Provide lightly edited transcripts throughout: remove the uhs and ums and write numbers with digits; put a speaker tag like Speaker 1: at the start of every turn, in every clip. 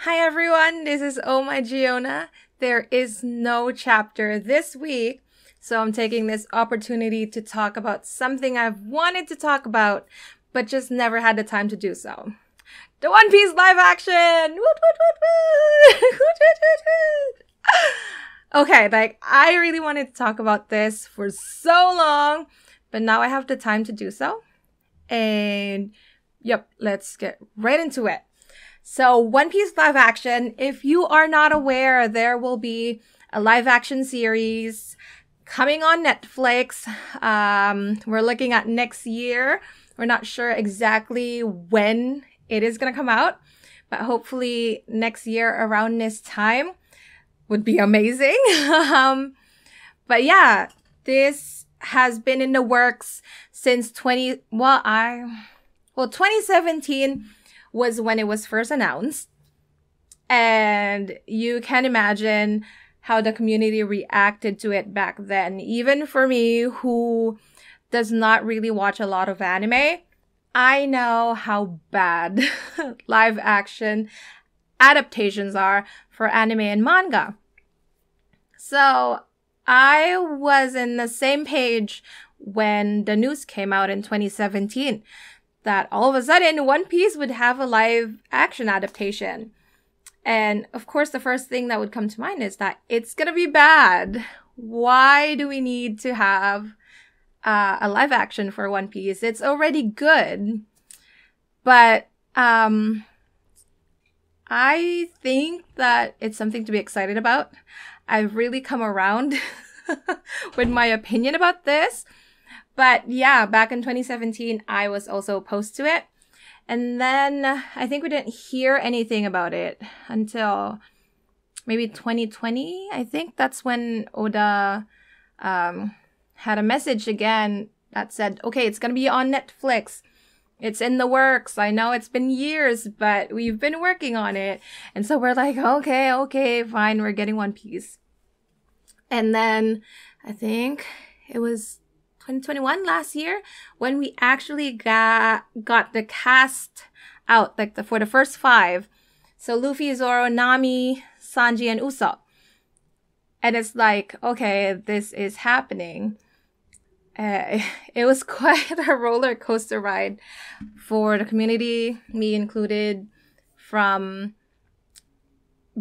Speaker 1: Hi everyone, this is Oh My Giona. There is no chapter this week, so I'm taking this opportunity to talk about something I've wanted to talk about, but just never had the time to do so. The One Piece live action! Woot, woot, woot, woot! Woot, woot, woot, woot! Okay, I really wanted to talk about this for so long, but now I have the time to do so. And yep, let's get right into it. So One Piece live action, if you are not aware, there will be a live action series coming on Netflix. We're looking at next year. We're not sure exactly when it is going to come out, but hopefully next year around this time would be amazing. But yeah, this has been in the works since 2017 was when it was first announced. And you can imagine how the community reacted to it back then. Even for me, who does not really watch a lot of anime, I know how bad live action adaptations are for anime and manga. So I was in the same page when the news came out in 2017. That all of a sudden One Piece would have a live action adaptation. And of course, the first thing that would come to mind is that it's gonna be bad. Why do we need to have a live action for One Piece? It's already good. But I think that it's something to be excited about. I've really come around with my opinion about this. But yeah, back in 2017, I was also opposed to it. And then I think we didn't hear anything about it until maybe 2020. I think that's when Oda had a message again that said, okay, it's going to be on Netflix. It's in the works. I know it's been years, but we've been working on it. And so we're like, okay, fine. We're getting One Piece. And then I think it was 2021 last year when we actually got the cast out, for the first 5. So Luffy, Zoro, Nami, Sanji, and Usopp. And it's like, okay, this is happening. It was quite a roller coaster ride for the community, me included, from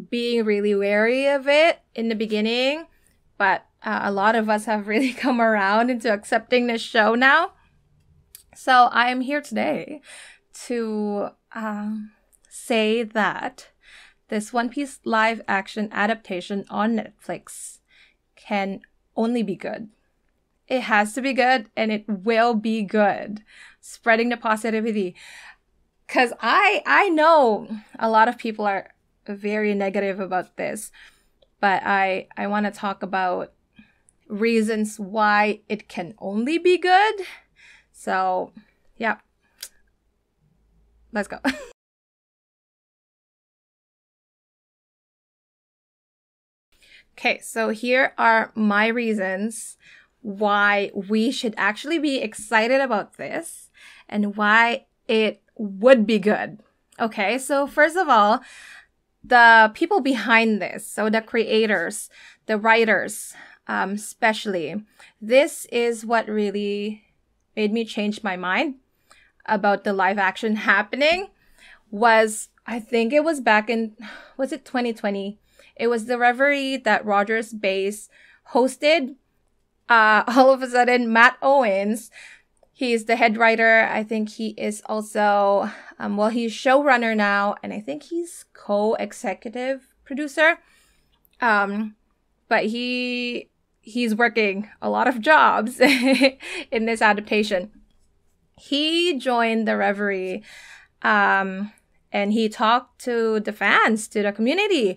Speaker 1: being really wary of it in the beginning, but a lot of us have really come around into accepting this show now. So I am here today to say that this One Piece live action adaptation on Netflix can only be good. It has to be good, and it will be good. Spreading the positivity. Because I know a lot of people are very negative about this, but I want to talk about reasons why it can only be good. So, yeah. Let's go. Okay, so here are my reasons why we should actually be excited about this and why it would be good. Okay, so first of all, the people behind this, so the creators, the writers, especially, this is what really made me change my mind about the live action happening. I think it was back in, was it 2020? It was the Reverie that Rogers Base hosted. All of a sudden, Matt Owens, he's the head writer. I think he is also, he's showrunner now, and I think he's co-executive producer. But he's working a lot of jobs in this adaptation. He joined the Reverie, and he talked to the fans, to the community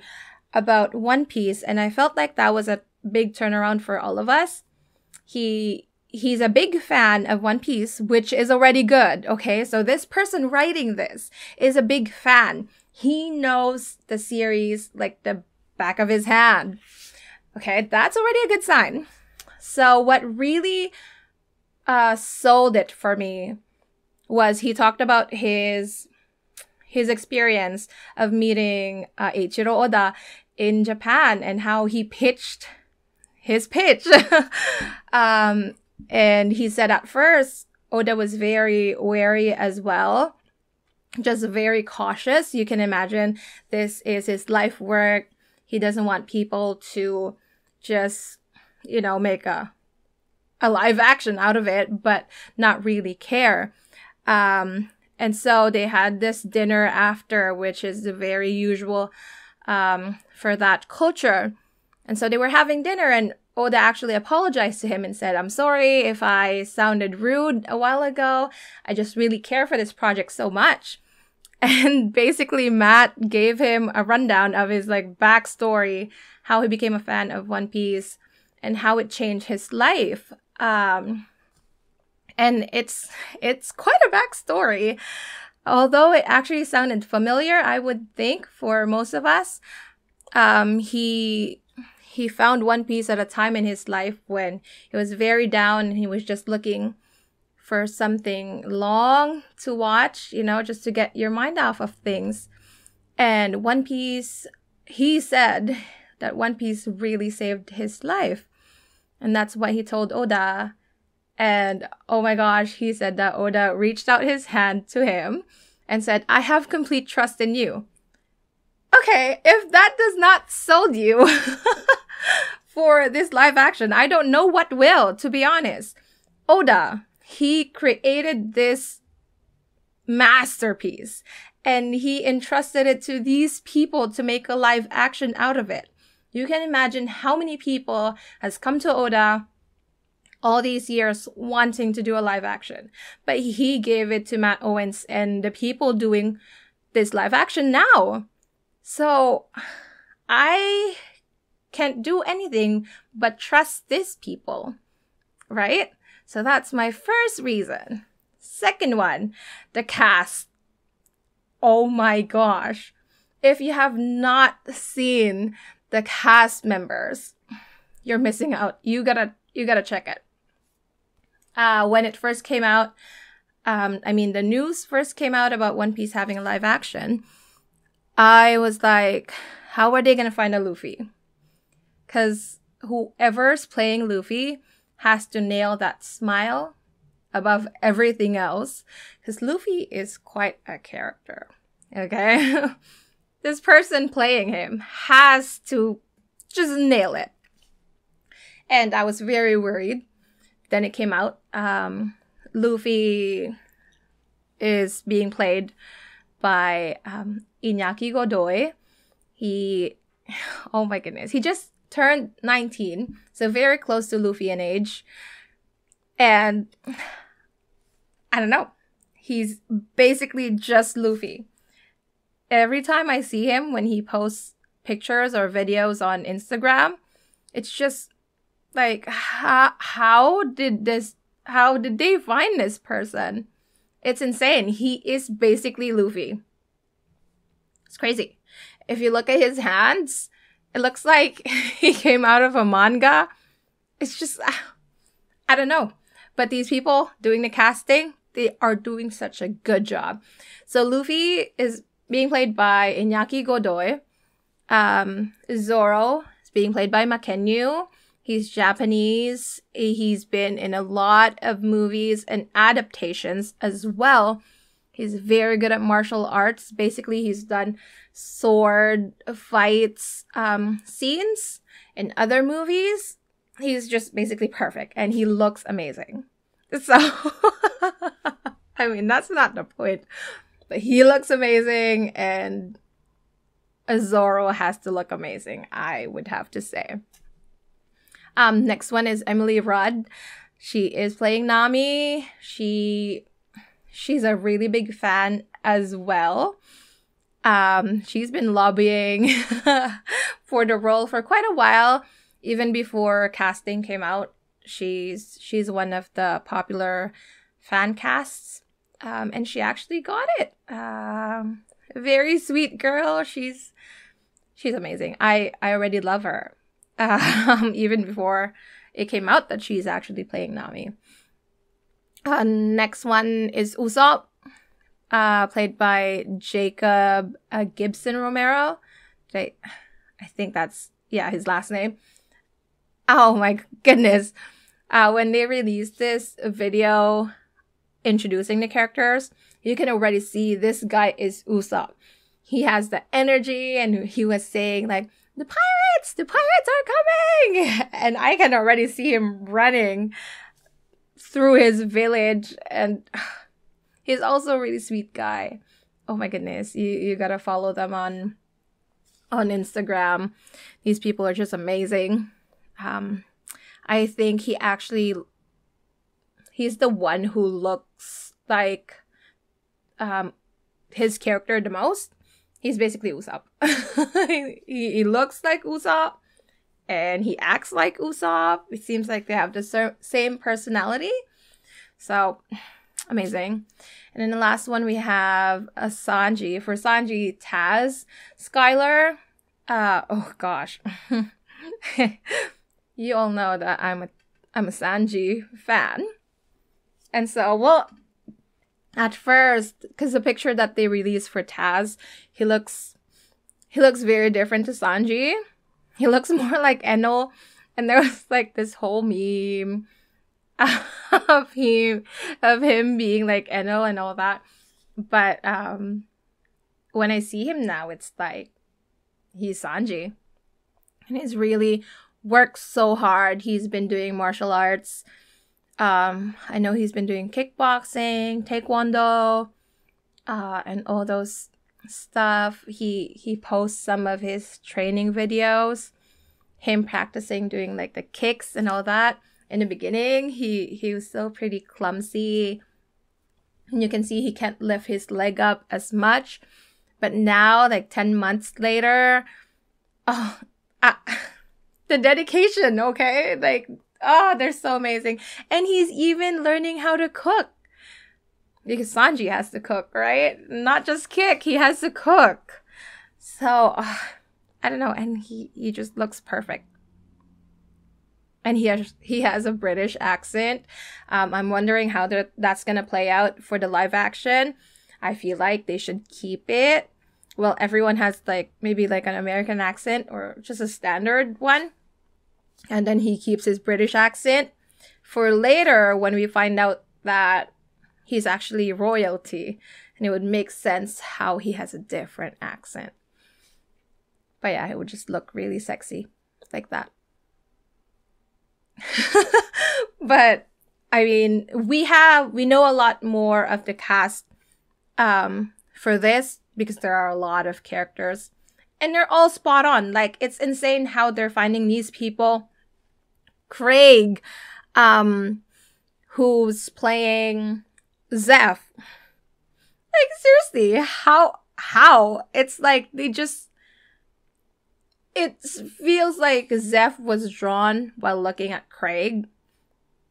Speaker 1: about One Piece, and I felt like that was a big turnaround for all of us. He's a big fan of One Piece, which is already good, okay? So this person writing this is a big fan. He knows the series like the back of his hand. Okay, that's already a good sign. So what really sold it for me was he talked about his his experience of meeting Eiichiro Oda in Japan and how he pitched his pitch. And he said at first, Oda was very wary as well, just very cautious. You can imagine this is his life work. He doesn't want people to just, make a live action out of it, but not really care. And so they had this dinner after, which is very usual for that culture. And so they were having dinner, and Oda actually apologized to him and said, "I'm sorry if I sounded rude a while ago. I just really care for this project so much." And basically Matt gave him a rundown of his backstory, how he became a fan of One Piece and how it changed his life. And it's quite a backstory. Although it actually sounded familiar, I would think, for most of us. He found One Piece at a time in his life when he was very down and he was just looking for something long to watch, just to get your mind off of things. And One Piece, he said that One Piece really saved his life. And that's what he told Oda. And oh my gosh, he said that Oda reached out his hand to him and said, "I have complete trust in you." Okay, if that does not sold you for this live action, I don't know what will, to be honest. Oda, he created this masterpiece and he entrusted it to these people to make a live action out of it. You can imagine how many people has come to Oda all these years wanting to do a live action, but he gave it to Matt Owens and the people doing this live action now. So I can't do anything but trust these people, right? So that's my first reason. Second one, the cast. Oh my gosh. If you have not seen the cast members, you're missing out. You gotta check it. When it first came out, the news first came out about One Piece having a live action, I was like, how are they gonna find a Luffy? Because whoever's playing Luffy has to nail that smile above everything else. Because Luffy is quite a character, okay? This person playing him has to just nail it. And I was very worried. Then it came out. Luffy is being played by Iñaki Godoy. Oh my goodness, he just turned 19, so very close to Luffy in age. And I don't know, he's basically just Luffy. Every time I see him when he posts pictures or videos on Instagram, it's just like, how did they find this person? It's insane. He is basically Luffy. It's crazy. If you look at his hands, it looks like he came out of a manga. It's just, I don't know. But these people doing the casting, they are doing such a good job. So Luffy is being played by Iñaki Godoy. Zoro is being played by Makenyu. He's Japanese. He's been in a lot of movies and adaptations as well. He's very good at martial arts. Basically, he's done sword fights scenes in other movies. He's just basically perfect. And he looks amazing. So, that's not the point. But he looks amazing. And Zoro has to look amazing, I would have to say. Next one is Emily Rudd. She is playing Nami. She's a really big fan as well. She's been lobbying for the role for quite a while, even before casting came out. She's one of the popular fan casts, and she actually got it. Very sweet girl. She's amazing. I already love her. Even before it came out that she's actually playing Nami. Next one is Usopp. played by Jacob Gibson Romero. I think that's, yeah, his last name. Oh my goodness. When they released this video introducing the characters, you can already see this guy is Usopp. He has the energy, and he was saying like, the pirates are coming! And I can already see him running through his village, and he's also a really sweet guy. Oh my goodness, you gotta follow them on Instagram. These people are just amazing. I think he's the one who looks like his character the most. He's basically Usopp. he looks like Usopp, and he acts like Usopp. It seems like they have the same personality. So, amazing. And then the last one we have Sanji. For Sanji, Taz, Skylar. Oh gosh. You all know that I'm a Sanji fan. And so, well, at first, because the picture that they released for Taz, he looks very different to Sanji. He looks more like Enel, and there was like this whole meme of him being like Enel and all that. But when I see him now, it's like he's Sanji, and he's really worked so hard. He's been doing martial arts. I know he's been doing kickboxing, taekwondo, and all those stuff. He posts some of his training videos, him practicing doing like the kicks and all that. In the beginning, he was still pretty clumsy, and you can see he can't lift his leg up as much. But now, like 10 months later, the dedication, okay? Like, oh, they're so amazing. And he's even learning how to cook. Because Sanji has to cook, right? Not just kick, he has to cook. So, I don't know. And he just looks perfect. And he has a British accent. I'm wondering how that's going to play out for the live action. I feel like they should keep it. Well, everyone has like maybe like an American accent or just a standard one. And then he keeps his British accent for later when we find out that he's actually royalty. And it would make sense how he has a different accent. But yeah, it would just look really sexy like that. But I mean, we know a lot more of the cast for this because there are a lot of characters. And they're all spot on. Like, it's insane how they're finding these people. Craig, who's playing Zeph. Like, seriously, how? It's like it feels like Zeph was drawn while looking at Craig.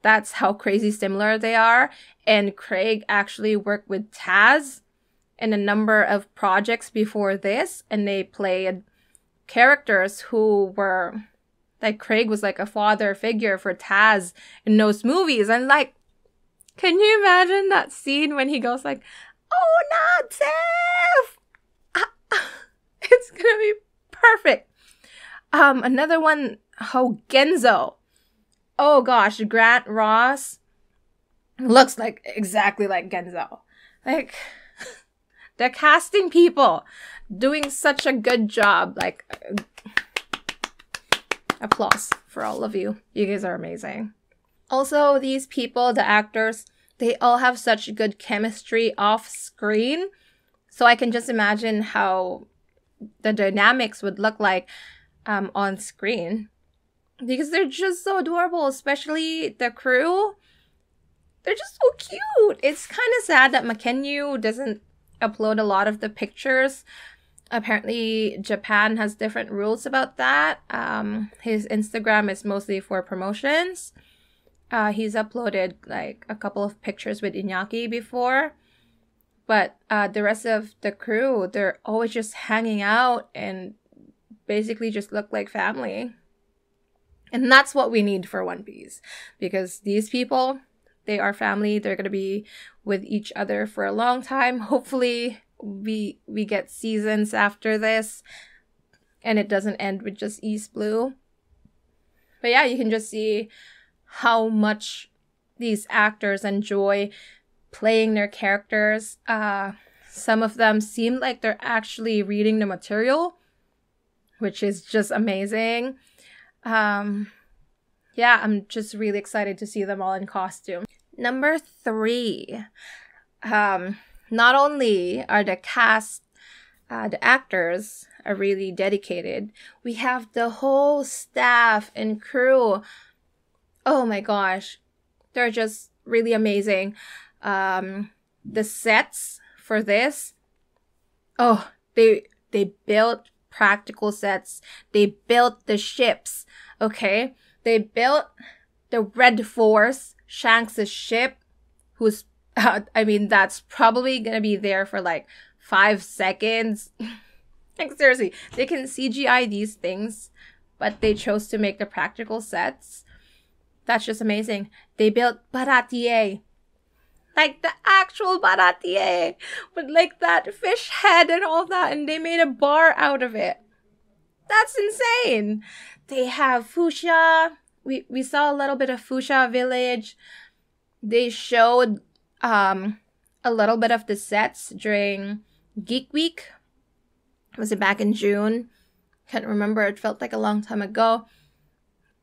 Speaker 1: That's how crazy similar they are. And Craig actually worked with Taz in a number of projects before this, and they played characters who were like, Craig was like a father figure for Taz in those movies. And like, can you imagine that scene when he goes like, oh, not Zeph! It's gonna be perfect. Another one, Genzo. Oh gosh, Grant Ross looks like exactly like Genzo. Like, they're casting people doing such a good job. Like, applause for all of you. You guys are amazing. Also, these people, the actors, they all have such good chemistry off screen. So I can just imagine how the dynamics would look like on screen. Because they're just so adorable, especially the crew. They're just so cute. It's kind of sad that Mackenyu doesn't upload a lot of the pictures. Apparently, Japan has different rules about that. His Instagram is mostly for promotions. He's uploaded like a couple of pictures with Iñaki before. But the rest of the crew, they're always just hanging out and basically just look like family. And that's what we need for One Piece. Because these people, They are family. They're going to be with each other for a long time. Hopefully we get seasons after this and it doesn't end with just East Blue. But yeah, you can just see how much these actors enjoy playing their characters. Some of them seem like they're actually reading the material, which is just amazing. Yeah, I'm just really excited to see them all in costume. Number 3. Not only are the cast, the actors are really dedicated, we have the whole staff and crew. Oh my gosh, they're just really amazing. The sets for this, they built practical sets. They built the ships, okay? They built the Red Force, Shanks' ship, who's, that's probably gonna be there for like 5 seconds. Like, seriously, they can CGI these things, but they chose to make the practical sets. That's just amazing. They built Baratier, like the actual Baratier, with like that fish head and all that, and they made a bar out of it. That's insane. They have Fuchsia. We saw a little bit of Fuchsia Village. They showed a little bit of the sets during Geek Week. Was it back in June? Can't remember. It felt like a long time ago.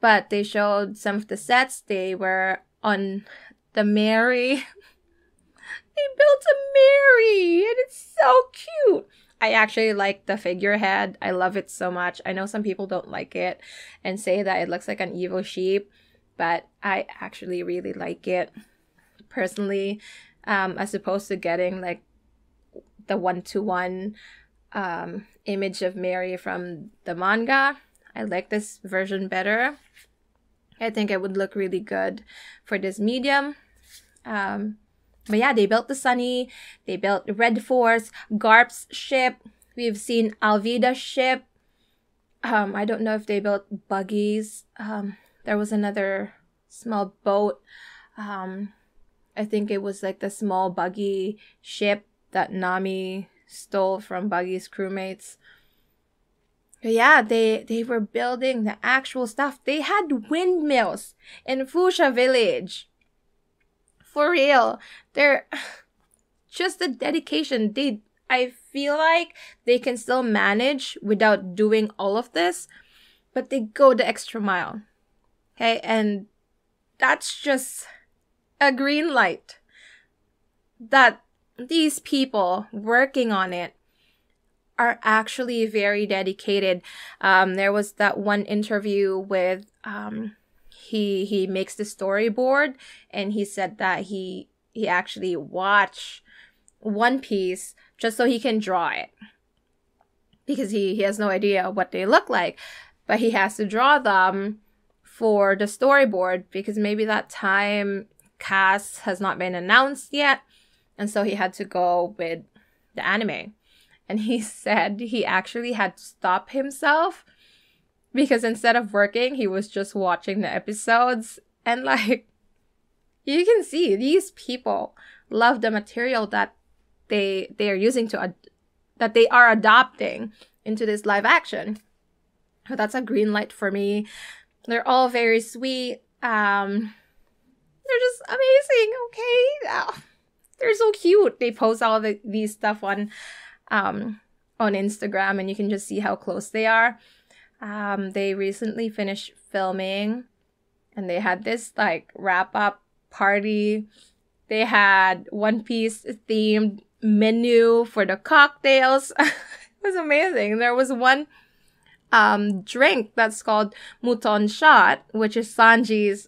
Speaker 1: But they showed some of the sets. They were on the Mary. They built a Mary, and it's so cute. I actually like the figurehead. I love it so much. I know some people don't like it and say that it looks like an evil sheep, but I actually really like it personally, as opposed to getting like the 1-to-1 image of Mary from the manga. I like this version better. I think it would look really good for this medium. But yeah, they built the Sunny, they built Red Force, Garp's ship. We've seen Alvida's ship. I don't know if they built buggies. There was another small boat. I think it was like the small buggy ship that Nami stole from Buggy's crewmates. But yeah, they were building the actual stuff. They had windmills in Fuchsia Village. For real. They're just the dedication. I feel like they can still manage without doing all of this, but they go the extra mile. Okay, and that's just a green light that these people working on it are actually very dedicated. There was that one interview with he makes the storyboard, and he said that he actually watched One Piece just so he can draw it, because he has no idea what they look like, but he has to draw them for the storyboard because maybe that time cast has not been announced yet, and so he had to go with the anime. And he said he actually had to stop himself because instead of working, he was just watching the episodes. And like, you can see these people love the material that they are using that they are adopting into this live action. So that's a green light for me. They're all very sweet. They're just amazing. Okay, they're so cute. They post all these stuff on Instagram, and you can just see how close they are. They recently finished filming, and they had this like wrap up party. They had One Piece themed menu for the cocktails. It was amazing. There was one drink that's called Mouton Shot, which is Sanji's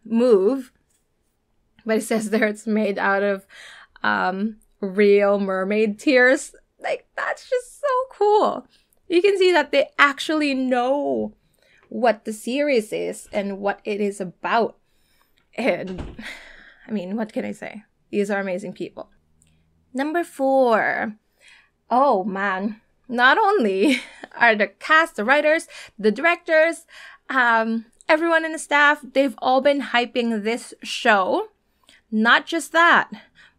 Speaker 1: move, but it says there it's made out of real mermaid tears. Like, that's just so cool. You can see that they actually know what the series is and what it is about. And I mean, what can I say? These are amazing people. Number 4. Oh man. Not only are the cast, the writers, the directors, everyone in the staff, they've all been hyping this show. Not just that,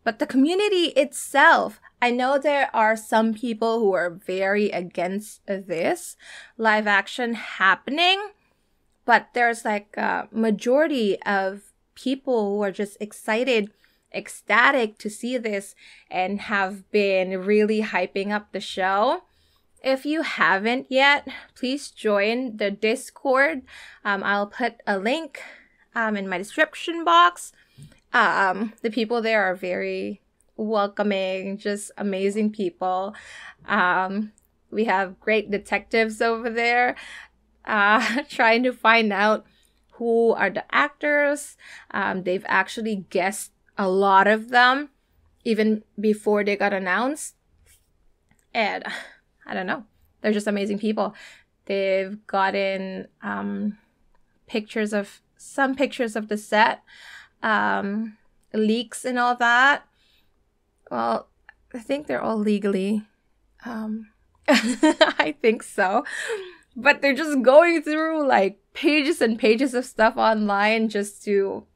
Speaker 1: but the community itself. I know there are some people who are very against this live action happening, but there's like a majority of people who are just excited, ecstatic to see this and have been really hyping up the show. If you haven't yet, please join the Discord. I'll put a link in my description box. The people there are very welcoming, just amazing people. We have great detectives over there trying to find out who are the actors. They've actually guessed a lot of them even before they got announced. And I don't know. They're just amazing people. They've gotten pictures of the set, leaks and all that. Well, I think they're all legally. I think so. But they're just going through like pages and pages of stuff online just to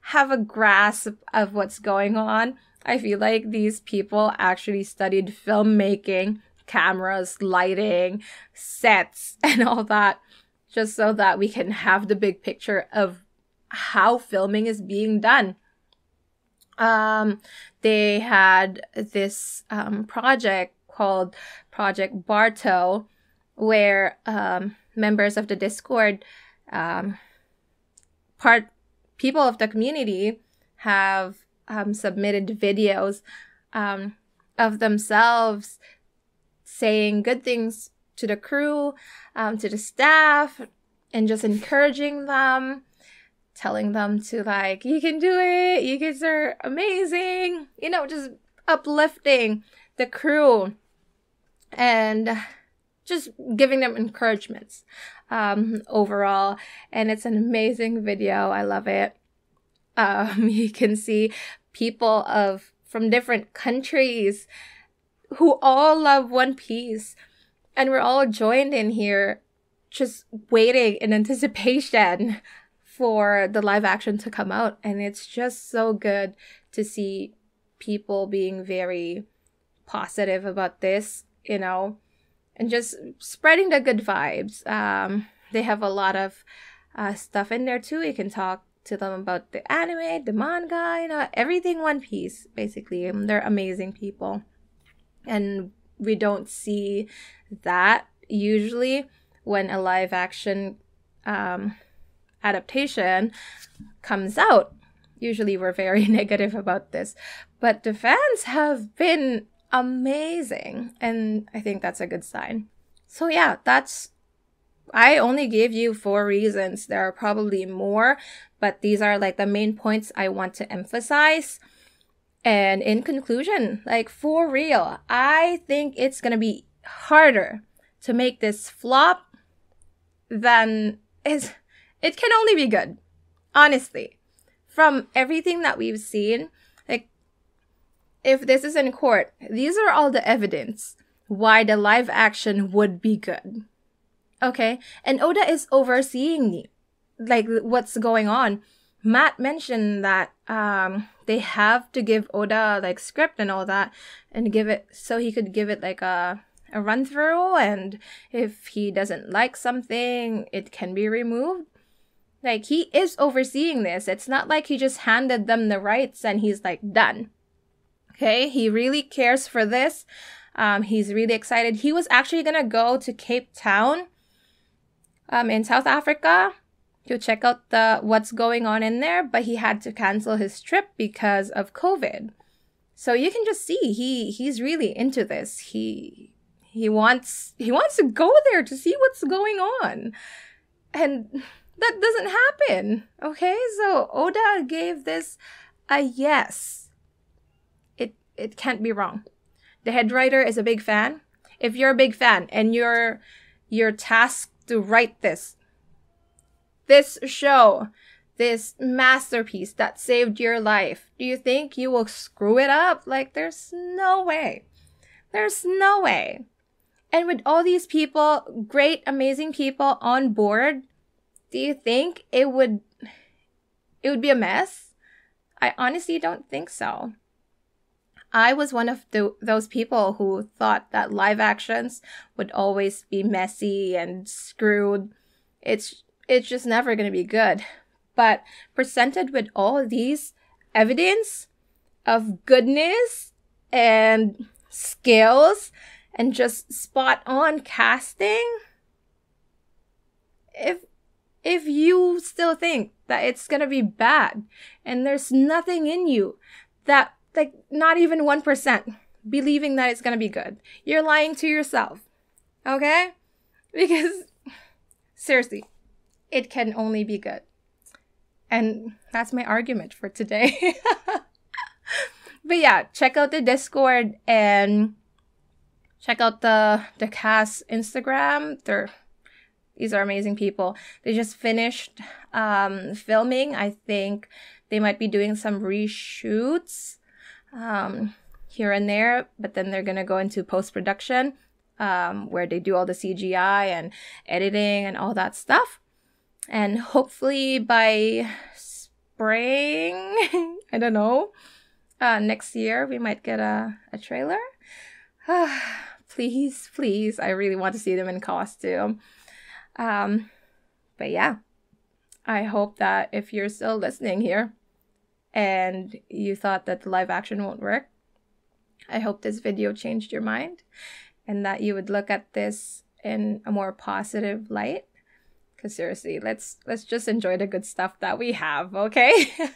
Speaker 1: have a grasp of what's going on. I feel like these people actually studied filmmaking, cameras, lighting, sets, and all that, just so that we can have the big picture of how filming is being done. They had this project called Project Barto, where members of the Discord, people of the community have submitted videos of themselves saying good things to the crew, to the staff, and just encouraging them, telling them to like, you can do it, you guys are amazing, you know, just uplifting the crew and just giving them encouragements overall. And it's an amazing video. I love it. You can see people from different countries who all love One Piece, and we're all joined in here just waiting in anticipation for the live action to come out. And it's just so good to see people being very positive about this, you know, and just spreading the good vibes. They have a lot of stuff in there too. You can talk to them about the anime, the manga, you know, everything One Piece, basically. They're amazing people. And we don't see that usually when a live action adaptation comes out. Usually we're very negative about this. But the fans have been amazing. And I think that's a good sign. So yeah, I only gave you 4 reasons. There are probably more, but these are like the main points I want to emphasize. And in conclusion, like for real, I think it's gonna be harder to make this flop than it can only be good. Honestly. From everything that we've seen, like if this is in court, these are all the evidence why the live action would be good. Okay? And Oda is overseeing like what's going on. Matt mentioned that they have to give Oda like script and all that and give it so he could give it like a run through, and if he doesn't like something, it can be removed. Like he is overseeing this. It's not like he just handed them the rights and he's like done. Okay? He really cares for this. He's really excited. He was actually gonna go to Cape Town in South Africa to check out what's going on in there, but he had to cancel his trip because of COVID. So you can just see he's really into this. He wants to go there to see what's going on. And that doesn't happen. Okay? So Oda gave this a yes. It can't be wrong. The head writer is a big fan. If you're a big fan and you're tasked to write this show, this masterpiece that saved your life, do you think you will screw it up? Like, there's no way. There's no way. And with all these people, great, amazing people on board, Do you think it would be a mess? I honestly don't think so. I was one of those people who thought that live actions would always be messy and screwed. It's just never going to be good. But presented with all these evidence of goodness and skills and just spot on casting, if you still think that it's going to be bad and there's nothing in you that, like, not even 1% believing that it's going to be good, you're lying to yourself. Okay? Because seriously, it can only be good. And that's my argument for today. But yeah, check out the Discord and check out the cast Instagram. These are amazing people. They just finished filming. I think they might be doing some reshoots here and there, but then they're gonna go into post-production where they do all the CGI and editing and all that stuff. And hopefully by spring, I don't know, next year we might get a trailer. Please, I really want to see them in costume. But yeah, I hope that if you're still listening here and you thought that the live action won't work, I hope this video changed your mind and that you would look at this in a more positive light. Because seriously, let's just enjoy the good stuff that we have, okay? But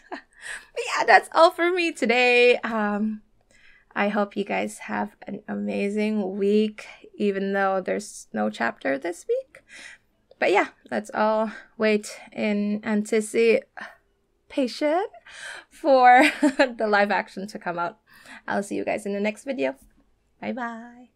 Speaker 1: yeah, that's all for me today. I hope you guys have an amazing week, even though there's no chapter this week. But yeah, let's all wait in anticipation for the live action to come out. I'll see you guys in the next video. Bye-bye.